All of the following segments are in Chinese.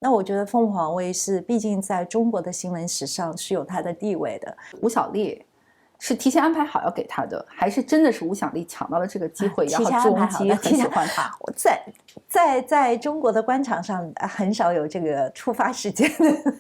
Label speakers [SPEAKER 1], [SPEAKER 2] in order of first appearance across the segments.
[SPEAKER 1] 那我觉得凤凰卫视毕竟在中国的新闻史上是有它的地位的。
[SPEAKER 2] 吴小莉是提前安排好要给他的，还是真的是吴小莉抢到了这个机会，然后朱镕基很喜欢他？
[SPEAKER 1] 在中国的官场上很少有这个触发事件的，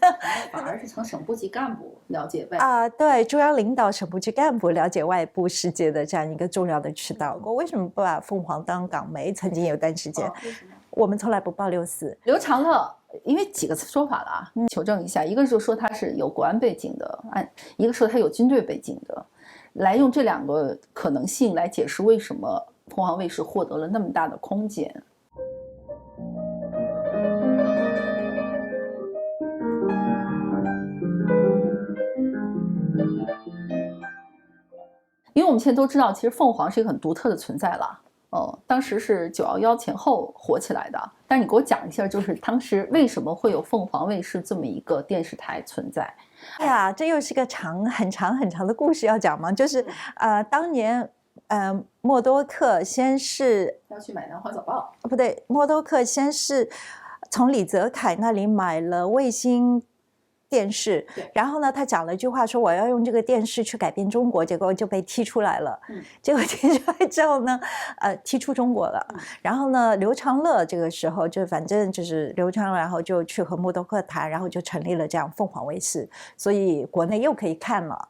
[SPEAKER 2] 反而是从省部级干部了解外
[SPEAKER 1] 对中央领导、省部级干部了解外部世界的这样一个重要的渠道。我为什么不把凤凰当港媒？曾经有段时间，
[SPEAKER 2] 为什么
[SPEAKER 1] 我们从来不报64。
[SPEAKER 2] 刘长乐。因为几个说法了啊，求证一下，一个就说他是有国安背景的，一个说他有军队背景的，来用这两个可能性来解释为什么凤凰卫视获得了那么大的空间。因为我们现在都知道，其实凤凰是一个很独特的存在了。当时是911前后火起来的，但你给我讲一下，就是当时为什么会有凤凰卫视这么一个电视台存在？
[SPEAKER 1] 哎呀，这又是个很长的故事要讲吗？就是当年默多克先是
[SPEAKER 2] 要去买《南华早报》，
[SPEAKER 1] 不对，默多克先是从李泽楷那里买了卫星电视，然后呢，他讲了一句话说我要用这个电视去改变中国，结果就被踢出来了。结果踢出来之后呢，踢出中国了。然后呢，刘长乐这个时候就反正就是刘长乐，然后就去和默多克谈，然后就成立了这样凤凰卫视，所以国内又可以看了。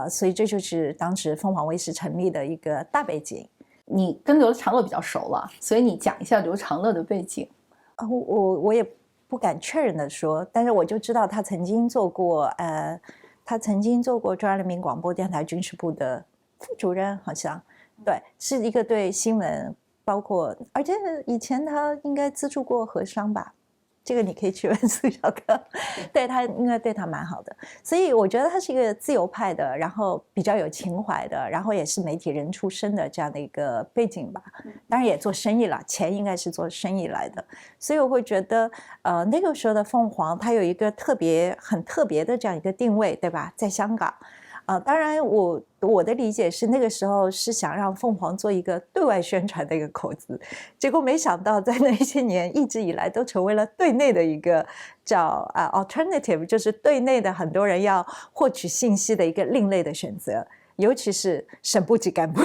[SPEAKER 1] 所以这就是当时凤凰卫视成立的一个大背景。
[SPEAKER 2] 你跟刘长乐比较熟了，所以你讲一下刘长乐的背景。
[SPEAKER 1] 我也不敢确认的说，但是我就知道他曾经做过中央人民广播电台军事部的副主任，好像对，是一个对新闻包括，而且以前他应该资助过和商吧。这个你可以去问苏小哥，对，他应该对他蛮好的，所以我觉得他是一个自由派的，然后比较有情怀的，然后也是媒体人出身的这样的一个背景吧。当然也做生意了，钱应该是做生意来的，所以我会觉得，那个时候的凤凰，它有一个很特别的这样一个定位，对吧？在香港。当然我的理解是那个时候是想让凤凰做一个对外宣传的一个口子，结果没想到在那些年一直以来都成为了对内的一个叫alternative， 就是对内的很多人要获取信息的一个另类的选择，尤其是省部级干部。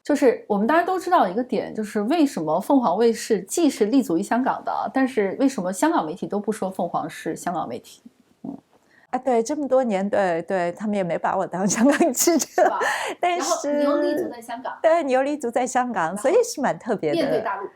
[SPEAKER 2] 就是我们大家都知道一个点，就是为什么凤凰卫视既是立足于香港的，但是为什么香港媒体都不说凤凰是香港媒体？
[SPEAKER 1] 对，这么多年，对，他们也没把我当香港记者，但是
[SPEAKER 2] 你又立足在香港，
[SPEAKER 1] 对，你又立足在香港，所以是蛮特别的。
[SPEAKER 2] 面对大陆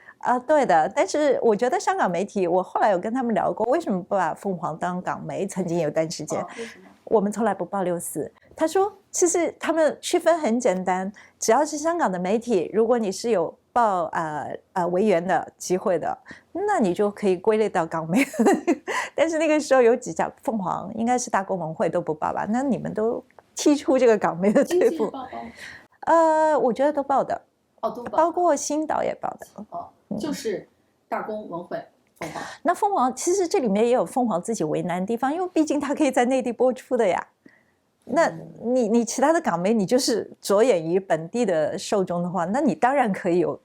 [SPEAKER 1] 对的，但是我觉得香港媒体，我后来有跟他们聊过，为什么不把凤凰当港媒？曾经有段时间，
[SPEAKER 2] 为什么？
[SPEAKER 1] 我们从来不报64。他说，其实他们区分很简单，只要是香港的媒体，如果你是有报维园的机会的，那你就可以归类到港媒。但是那个时候有几家凤凰，应该是大公文汇都不报吧？那你们都踢出这个港媒的队伍。我觉得都报的。
[SPEAKER 2] 都报，
[SPEAKER 1] 包括新岛也报的。
[SPEAKER 2] 就是大公文汇。凤凰，
[SPEAKER 1] 那凤凰其实这里面也有凤凰自己为难的地方，因为毕竟它可以在内地播出的呀。那你其他的港媒，你就是着眼于本地的受众的话，那你当然可以有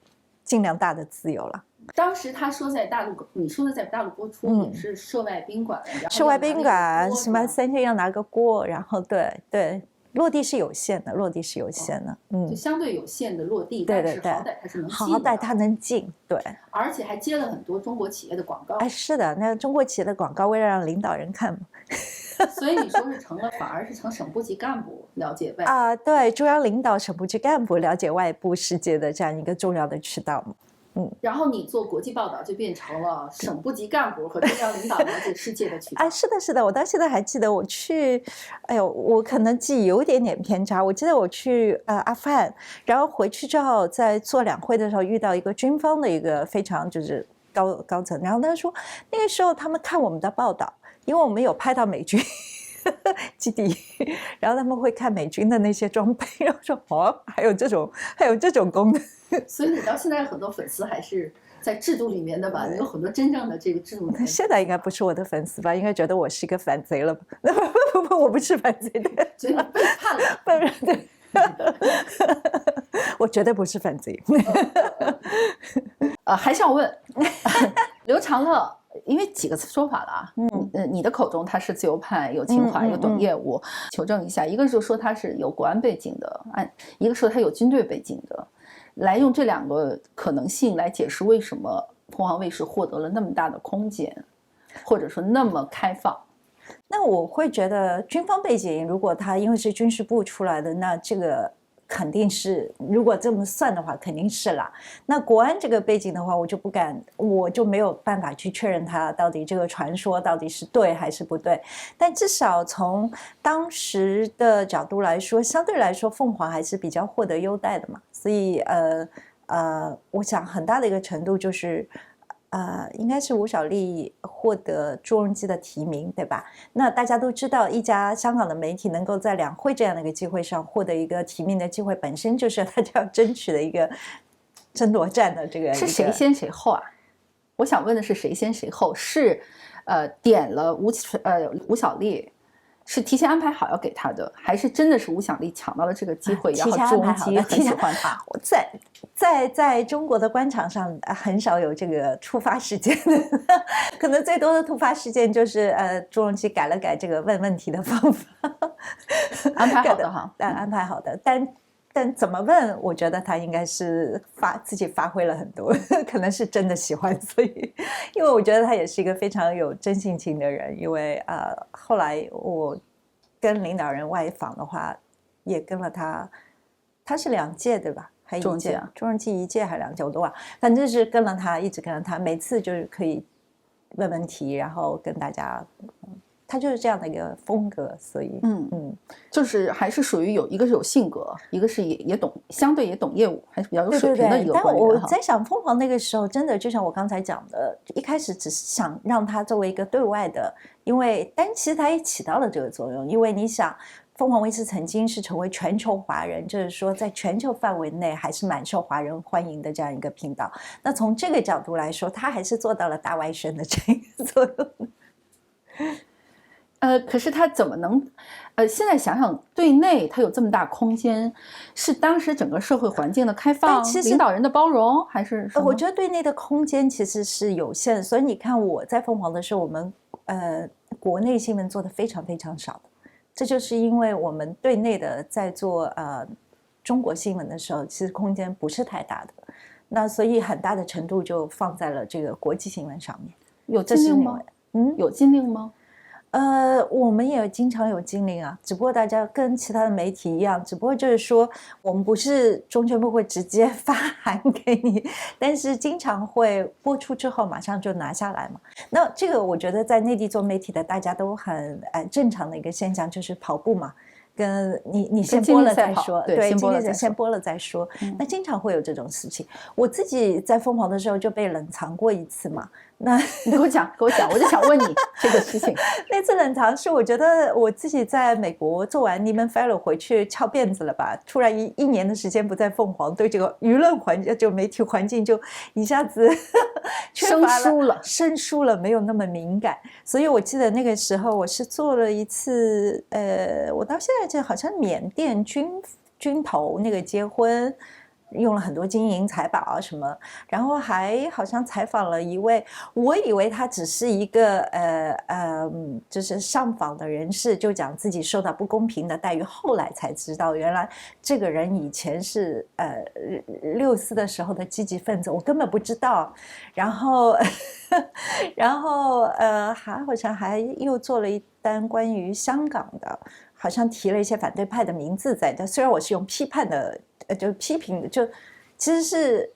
[SPEAKER 1] 尽量大的自由了。
[SPEAKER 2] 当时他说在大陆，你说的在大陆播出也是涉外宾馆，
[SPEAKER 1] 涉外宾馆什么3天要拿个锅，然后对。落地是有限的，
[SPEAKER 2] 就相对有限的落地，
[SPEAKER 1] 对，
[SPEAKER 2] 但是好歹它是能进的，
[SPEAKER 1] 好歹它能进，对，
[SPEAKER 2] 而且还接了很多中国企业的广告。
[SPEAKER 1] 是的，那中国企业的广告为了让领导人看嘛。
[SPEAKER 2] 所以你说是反而是成省部级干部了解外
[SPEAKER 1] 对，中央领导、省部级干部了解外部世界的这样一个重要的渠道嘛。
[SPEAKER 2] 然后你做国际报道就变成了省部级干部和中央领导了解世界的渠道。
[SPEAKER 1] 是的，我到现在还记得我去，我可能记忆有点偏差。我记得我去阿富汗，然后回去之后在做两会的时候遇到一个军方的一个非常就是高层，然后他说那个时候他们看我们的报道，因为我们有拍到美军基地，然后他们会看美军的那些装备，然后说还有这种功能。
[SPEAKER 2] 所以你到现在很多粉丝还是在制度里面的吧？你有很多真正的这个制度。
[SPEAKER 1] 现在应该不是我的粉丝吧？应该觉得我是一个反贼了吧？不，我不是反贼的，
[SPEAKER 2] 觉得背叛了。
[SPEAKER 1] 对，我绝对不是反贼。
[SPEAKER 2] 还是要问刘长乐。因为几个说法了啊，你的口中他是自由派，有情怀，又懂业务，求证一下，一个就说他是有国安背景的，一个说他有军队背景的，来用这两个可能性来解释为什么凤凰卫视获得了那么大的空间，或者说那么开放。
[SPEAKER 1] 那我会觉得军方背景，如果他因为是军事部出来的，那这个肯定是，如果这么算的话，肯定是啦。那国安这个背景的话，我就没有办法去确认它到底这个传说到底是对还是不对。但至少从当时的角度来说，相对来说，凤凰还是比较获得优待的嘛。所以我想很大的一个程度就是。应该是吴小莉获得朱镕基的提名，对吧？那大家都知道，一家香港的媒体能够在两会这样的一个机会上获得一个提名的机会，本身就是大家要争取的一个争夺战的这个。
[SPEAKER 2] 是谁先谁后啊？我想问的是谁先谁后？是点了吴小莉，是提前安排好要给他的，还是真的是吴小莉抢到了这个机会，然后朱镕基很喜欢他？
[SPEAKER 1] 在中国的官场上很少有这个突发事件的，可能最多的突发事件就是朱镕基改了改这个问问题的方法，
[SPEAKER 2] 安排好的哈，
[SPEAKER 1] 安排好的，但怎么问，我觉得他应该是自己发挥了很多，可能是真的喜欢，所以因为我觉得他也是一个非常有真性情的人，因为后来我跟领导人外访的话，也跟了他是2届对吧？还一届，朱镕基1届还2届我都忘，反正是跟了他，一直跟了他，每次就是可以问问题，然后跟大家。他就是这样的一个风格，所以
[SPEAKER 2] 就是还是属于一个是有性格，一个是也懂，相对也懂业务，还是比较有水平的一个官员。
[SPEAKER 1] 但我在想，凤凰那个时候真的就像我刚才讲的，一开始只是想让他作为一个对外的，但其实他也起到了这个作用，因为你想，凤凰卫视曾经是成为全球华人，就是说在全球范围内还是蛮受华人欢迎的这样一个频道。那从这个角度来说，他还是做到了大外宣的这个作用。
[SPEAKER 2] 可是他怎么能，现在想想，对内他有这么大空间，是当时整个社会环境的开放，领导人的包容，还是什么？
[SPEAKER 1] 我觉得对内的空间其实是有限，所以你看我在凤凰的时候，我们国内新闻做的非常非常少的，这就是因为我们对内的在做中国新闻的时候，其实空间不是太大的，那所以很大的程度就放在了这个国际新闻上面。
[SPEAKER 2] 有禁令吗？有禁令吗？
[SPEAKER 1] 我们也经常有禁令啊，只不过大家跟其他的媒体一样，只不过就是说我们不是中宣部会直接发函给你，但是经常会播出之后马上就拿下来嘛。那这个我觉得在内地做媒体的大家都很正常的一个现象，就是跑步嘛。跟你先播了再说，对，先播了再说。那经常会有这种事情。我自己在凤凰的时候就被冷藏过一次嘛。那
[SPEAKER 2] 你给我讲，我就想问你这个事情。
[SPEAKER 1] 那次冷藏是我觉得我自己在美国做完 Lehman Fellow 回去翘辫子了吧，突然一年的时间不在凤凰，对这个舆论环境就媒体环境就一下子生疏了，没有那么敏感。所以我记得那个时候我是做了一次我到现在记得好像缅甸军头那个结婚，用了很多金银财宝啊什么，然后还好像采访了一位，我以为他只是一个就是上访的人士，就讲自己受到不公平的待遇，后来才知道原来这个人以前是64的时候的积极分子，我根本不知道。然后还好像还又做了一单关于香港的，好像提了一些反对派的名字在的，虽然我是用批判的。就批评的，就其实是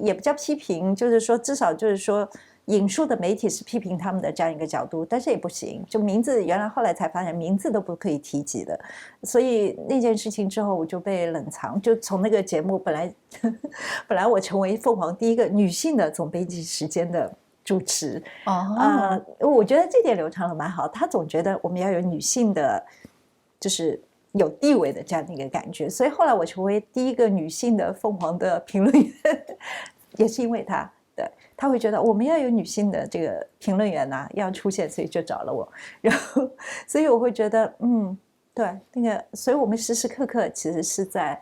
[SPEAKER 1] 也不叫批评，就是说至少就是说引述的媒体是批评他们的这样一个角度，但是也不行，就名字原来后来才发现名字都不可以提及的，所以那件事情之后我就被冷藏，就从那个节目本来我成为凤凰第一个女性的总编辑时间的主持，我觉得这点刘长乐蛮好，他总觉得我们要有女性的，就是有地位的这样的一个感觉，所以后来我成为第一个女性的凤凰的评论员，也是因为他，对，他会觉得我们要有女性的这个评论员啊要出现，所以就找了我，然后所以我会觉得对那个，所以我们时时刻刻其实是在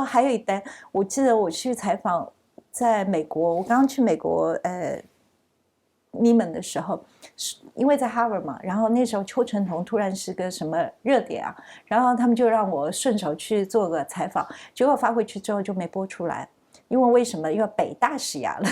[SPEAKER 1] 还有一单，我记得我去采访在美国，我刚刚去美国咪们的时候，因为在 Harvard 嘛，然后那时候邱成桐突然是个什么热点啊，然后他们就让我顺手去做个采访，结果发回去之后就没播出来，因为什么？因为北大施压了。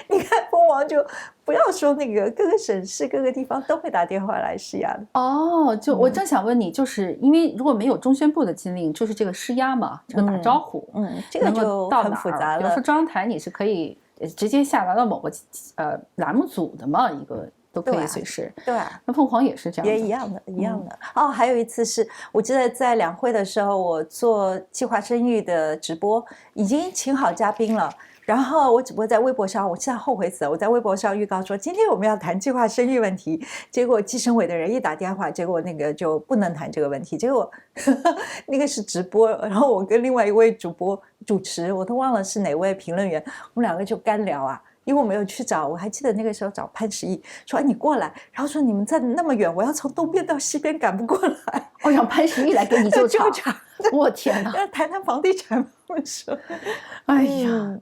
[SPEAKER 1] 你看蜂王就不要说那个各个省市各个地方都会打电话来施压的。
[SPEAKER 2] 哦，就我正想问你，就是因为如果没有中宣部的禁令，就是这个施压嘛，这个打招呼，
[SPEAKER 1] 这个就很复杂了。
[SPEAKER 2] 比如说中央台你是可以直接下达到某个栏目组的嘛，一个都可以随时。
[SPEAKER 1] 对啊，
[SPEAKER 2] 那凤凰也是这样的，
[SPEAKER 1] 也一样的，一样的。哦，还有一次是我记得在两会的时候，我做计划生育的直播，已经请好嘉宾了。然后我只不过在微博上，我现在后悔死了。我在微博上预告说，今天我们要谈计划生育问题，结果计生委的人一打电话，结果那个就不能谈这个问题。结果那个是直播，然后我跟另外一位主持，我都忘了是哪位评论员，我们两个就干聊啊。因为我没有去找，我还记得那个时候找潘石屹说：“哎，你过来。”然后说：“你们在那么远，我要从东边到西边赶不过来。”
[SPEAKER 2] 我让潘石屹来给你救场。我天哪！
[SPEAKER 1] 要谈谈房地产，我说，
[SPEAKER 2] 哎呀，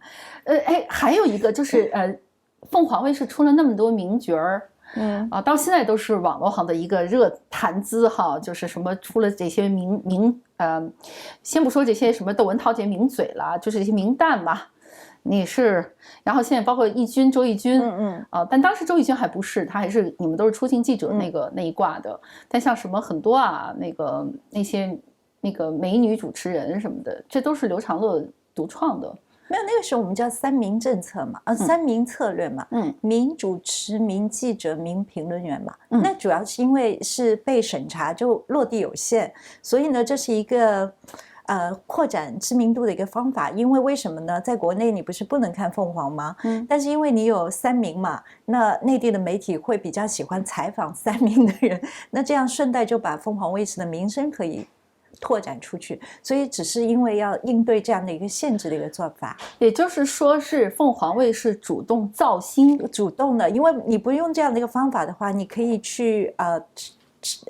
[SPEAKER 2] 还有一个就是凤凰卫视出了那么多名角儿，到现在都是网络上的一个热谈资哈，就是什么出了这些先不说这些什么窦文涛这些名嘴啦，就是这些名旦吧。你是，然后现在包括周轶君，但当时周轶君还不是，他还是你们都是出镜记者那一挂的。但像什么很多啊，那些美女主持人什么的，这都是刘长乐独创的。
[SPEAKER 1] 没有，那个时候我们叫三名政策嘛，三名策略嘛，名主持、名记者、名评论员嘛。那主要是因为是被审查，就落地有限，所以呢，这是一个。扩展知名度的一个方法，因为什么呢？在国内你不是不能看凤凰吗？但是因为你有三名嘛，那内地的媒体会比较喜欢采访三名的人，那这样顺带就把凤凰卫视的名声可以拓展出去，所以只是因为要应对这样的一个限制的一个做法。
[SPEAKER 2] 也就是说是凤凰卫视主动造星，
[SPEAKER 1] 主动的，因为你不用这样的一个方法的话，你可以去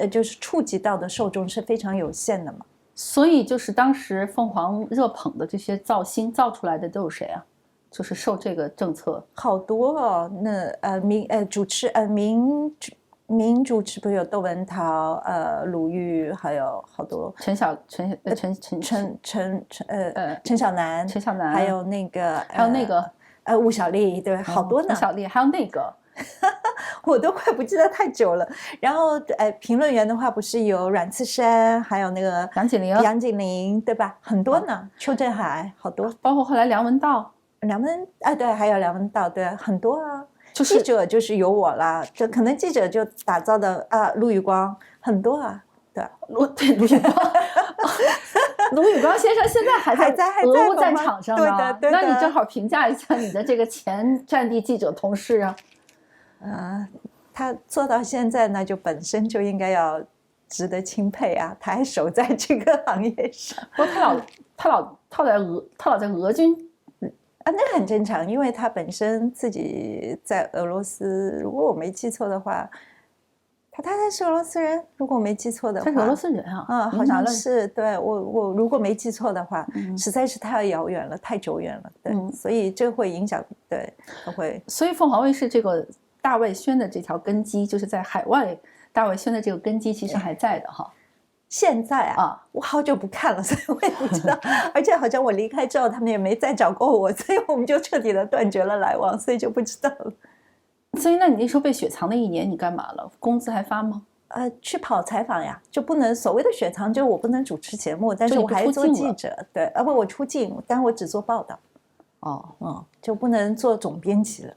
[SPEAKER 1] 就是触及到的受众是非常有限的嘛。
[SPEAKER 2] 所以就是当时凤凰热捧的这些造星造出来的都是谁啊？就是受这个政策
[SPEAKER 1] 好多哦。那名主持不是有窦文涛、鲁豫，还有好多
[SPEAKER 2] 陈晓楠，
[SPEAKER 1] 还有那个吴小莉，对，好多呢。
[SPEAKER 2] 吴小莉还有那个。
[SPEAKER 1] 我都快不记得太久了。然后评论员的话不是有阮次山，还有那个杨锦麟，对吧？很多呢，邱振海，好多，
[SPEAKER 2] 包括后来梁文道，
[SPEAKER 1] 对，还有梁文道，对，很多啊。记者就是有我啦，就可能记者就打造的陆宇光，很多啊，对，
[SPEAKER 2] 陆宇光。卢宇光先生现在还在俄乌战场上呢，
[SPEAKER 1] 对，
[SPEAKER 2] 那你正好评价一下你的这个前战地记者同事啊。
[SPEAKER 1] 他做到现在呢，就本身就应该要值得钦佩啊！他还守在这个行业上。
[SPEAKER 2] 不过他老在俄军
[SPEAKER 1] 那很正常，因为他本身自己在俄罗斯，如果我没记错的话，他太太是俄罗斯人，如果我没记错的话，
[SPEAKER 2] 他是俄罗斯人啊，
[SPEAKER 1] 好像是。对，我如果没记错的话，实在是太遥远了，太久远了，对，所以这会影响，对，会。
[SPEAKER 2] 所以凤凰卫视这个大外宣的这条根基，就是在海外大外宣的这个根基，其实还在的哈。
[SPEAKER 1] 现在我好久不看了，所以我也不知道。而且好像我离开之后，他们也没再找过我，所以我们就彻底的断绝了来往，所以就不知道了。
[SPEAKER 2] 所以，那你那时候被雪藏那1年，你干嘛了？工资还发吗？
[SPEAKER 1] 去跑采访呀，就不能所谓的雪藏，就我不能主持节目，但是我还做记者，对，我出镜，但我只做报道。就不能做总编辑了。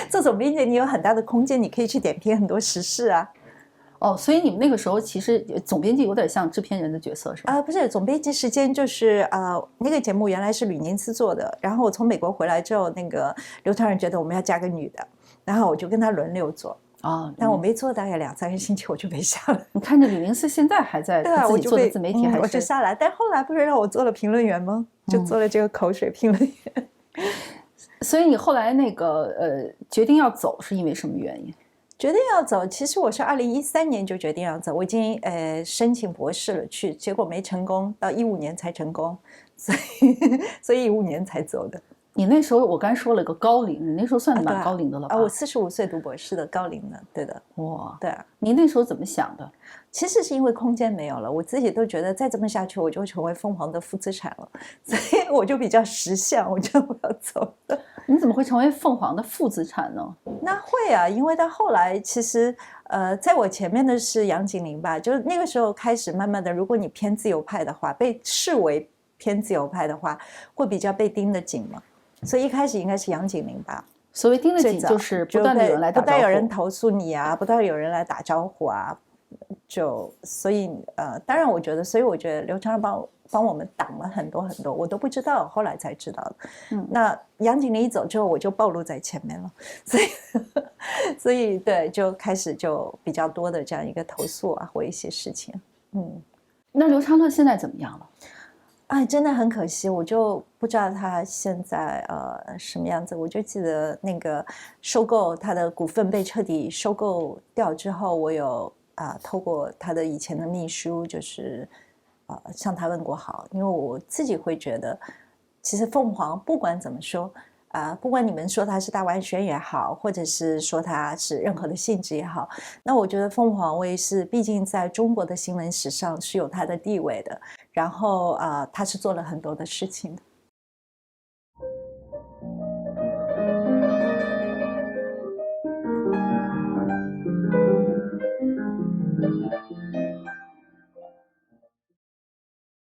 [SPEAKER 1] 做总编辑你有很大的空间，你可以去点评很多时事啊。
[SPEAKER 2] 所以你们那个时候其实总编辑有点像制片人的角色是吧？
[SPEAKER 1] 不是，总编辑时间就是那个节目原来是吕宁思做的，然后我从美国回来之后，那个刘传仁觉得我们要加个女的，然后我就跟他轮流做。但我没做大概2-3个星期我就没下了。
[SPEAKER 2] 你看着吕宁思现在还在自己做的自媒体，
[SPEAKER 1] 我就下来，但后来不是让我做了评论员吗？就做了这个口水评论员。
[SPEAKER 2] 所以你后来那个决定要走是因为什么原因？
[SPEAKER 1] 决定要走，其实我是2013年就决定要走，我已经申请博士了结果没成功，到15年才成功，所以15年才走的。
[SPEAKER 2] 你那时候我刚才说了个高龄，你那时候算蛮高龄的了吧？
[SPEAKER 1] 我45岁读博士的高龄的，对的。
[SPEAKER 2] 哇，
[SPEAKER 1] 对啊。
[SPEAKER 2] 你那时候怎么想的？
[SPEAKER 1] 其实是因为空间没有了，我自己都觉得再这么下去，我就会成为凤凰的负资产了，所以我就比较识相，我就不要走了。
[SPEAKER 2] 你怎么会成为凤凰的负资产呢？
[SPEAKER 1] 那会啊，因为到后来其实在我前面的是杨锦麟吧，就是那个时候开始慢慢的，如果你偏自由派的话，被视为偏自由派的话，会比较被盯得紧嘛。所以一开始应该是杨锦麟吧。
[SPEAKER 2] 所谓盯得紧，就是不断的有人来打招呼，
[SPEAKER 1] 不断有人投诉你啊，不断有人来打招呼啊，所以当然我觉得，所以我觉得刘长乐帮我们挡了很多很多，我都不知道，后来才知道的。那杨锦麟一走之后，我就暴露在前面了，所以对，就开始就比较多的这样一个投诉啊，或一些事情。
[SPEAKER 2] 那刘长乐现在怎么样了？
[SPEAKER 1] 哎，真的很可惜，我就不知道他现在什么样子。我就记得那个收购他的股份被彻底收购掉之后，我有透过他的以前的秘书，就是向他问过好，因为我自己会觉得，其实凤凰不管怎么说不管你们说它是大湾轩也好，或者是说它是任何的性质也好，那我觉得凤凰卫视毕竟在中国的新闻史上是有它的地位的。然后它是做了很多的事情的。